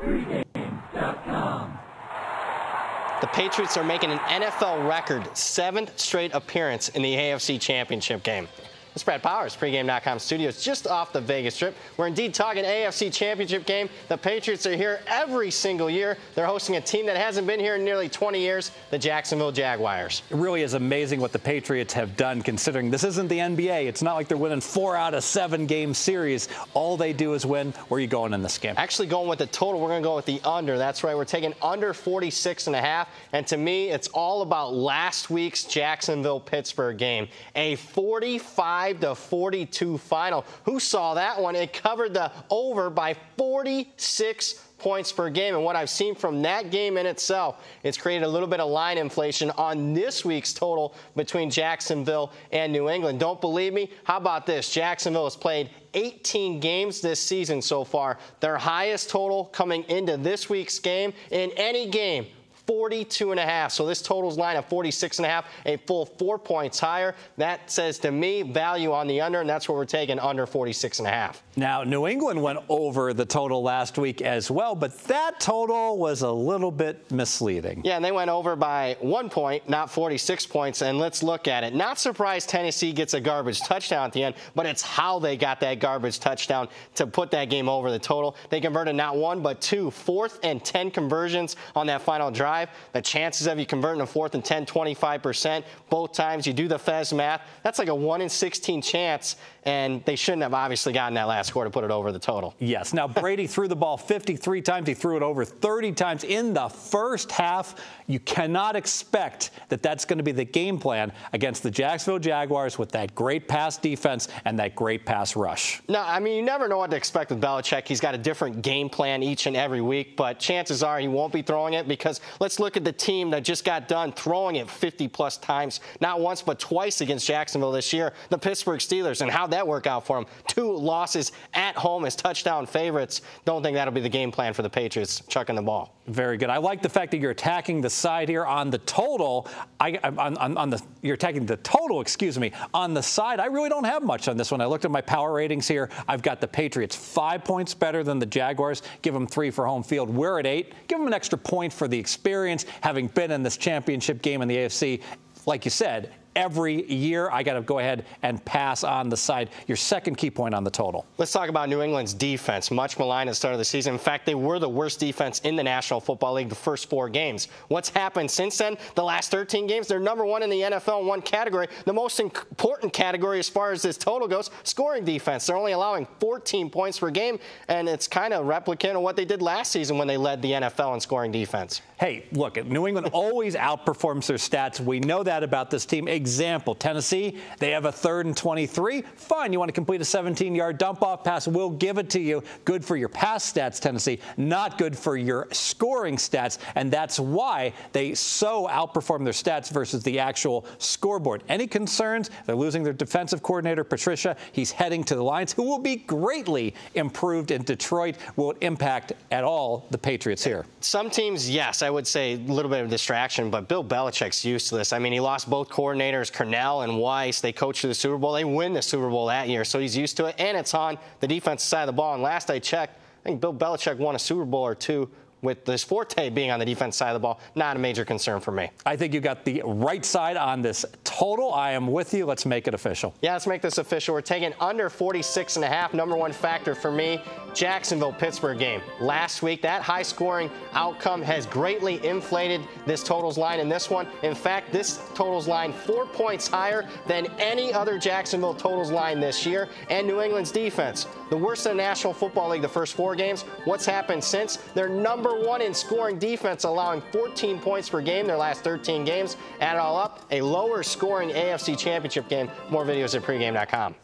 Pregame.com. The Patriots are making an NFL record 7th straight appearance in the AFC Championship game. It's Brad Powers, Pregame.com studios, just off the Vegas Strip. We're indeed talking AFC Championship game. The Patriots are here every single year. They're hosting a team that hasn't been here in nearly 20 years, the Jacksonville Jaguars. It really is amazing what the Patriots have done, considering this isn't the NBA. It's not like they're winning 4 out of 7 game series. All they do is win. Where are you going in this game? Actually going with the total. We're going to go with the under. That's right. We're taking under 46.5. And to me, it's all about last week's Jacksonville-Pittsburgh game. A 45-42 final. Who saw that one? It covered the over by 46 points per game. And what I've seen from that game in itself, it's created a little bit of line inflation on this week's total between Jacksonville and New England. Don't believe me? How about this? Jacksonville has played 18 games this season so far. Their highest total coming into this week's game in any game, 42.5. So this total's line of 46.5, a full 4 points higher. That says to me value on the under, and that's what we're taking, under 46.5. Now, New England went over the total last week as well, but that total was a little bit misleading. Yeah, and they went over by 1 point, not 46 points, and let's look at it. Not surprised Tennessee gets a garbage touchdown at the end, but it's how they got that garbage touchdown to put that game over the total. They converted not 1, but 2 4th and 10 conversions on that final drive. The chances of you converting a 4th and 10, 25%. Both times you do the Fez math. That's like a 1 in 16 chance, and they shouldn't have obviously gotten that last score to put it over the total. Yes. Now, Brady threw the ball 53 times. He threw it over 30 times in the first half. You cannot expect that that's going to be the game plan against the Jacksonville Jaguars with that great pass defense and that great pass rush. No, I mean, you never know what to expect with Belichick. He's got a different game plan each and every week, but chances are he won't be throwing it because let's look at the team that just got done throwing it 50-plus times, not once but twice against Jacksonville this year, the Pittsburgh Steelers. And how'd that work out for them? 2 losses at home as touchdown favorites. Don't think that'll be the game plan for the Patriots chucking the ball. Very good. I like the fact that you're attacking the side here on the total. You're attacking the total, excuse me. On the side, I really don't have much on this one. I looked at my power ratings here. I've got the Patriots 5 points better than the Jaguars. Give them 3 for home field. We're at 8. Give them an extra point for the experience, having been in this championship game in the AFC. Like you said, every year, I got to go ahead and pass on the side. Your second key point on the total. Let's talk about New England's defense. Much maligned at the start of the season. In fact, they were the worst defense in the National Football League the first 4 games. What's happened since then? The last 13 games, they're number 1 in the NFL in one category. The most important category as far as this total goes, scoring defense. They're only allowing 14 points per game, and it's kind of replicant of what they did last season when they led the NFL in scoring defense. Hey, look, New England always outperforms their stats. We know that about this team. Example, Tennessee, they have a 3rd and 23. Fine, you want to complete a 17-yard dump-off pass, we'll give it to you. Good for your pass stats, Tennessee. Not good for your scoring stats, and that's why they so outperform their stats versus the actual scoreboard. Any concerns? They're losing their defensive coordinator, Patricia. He's heading to the Lions, who will be greatly improved in Detroit. Will it impact at all the Patriots here? Some teams, yes, I would say a little bit of distraction, but Bill Belichick's used to this. I mean, he lost both coordinators, Cornell and Weiss. They coached to the Super Bowl. They win the Super Bowl that year, so he's used to it, and it's on the defensive side of the ball. And last I checked, I think Bill Belichick won a Super Bowl or 2 with this forte being on the defense side of the ball. Not a major concern for me. I think you got the right side on this total. I am with you. Let's make it official. Yeah, let's make this official. We're taking under 46.5. Number 1 factor for me, Jacksonville-Pittsburgh game. Last week, that high-scoring outcome has greatly inflated this totals line in this one. In fact, this totals line 4 points higher than any other Jacksonville totals line this year. And New England's defense, the worst in the National Football League the first 4 games. What's happened since? They're number 1 in scoring defense, allowing 14 points per game their last 13 games. Add it all up, a lower scoring AFC Championship game. More videos at pregame.com.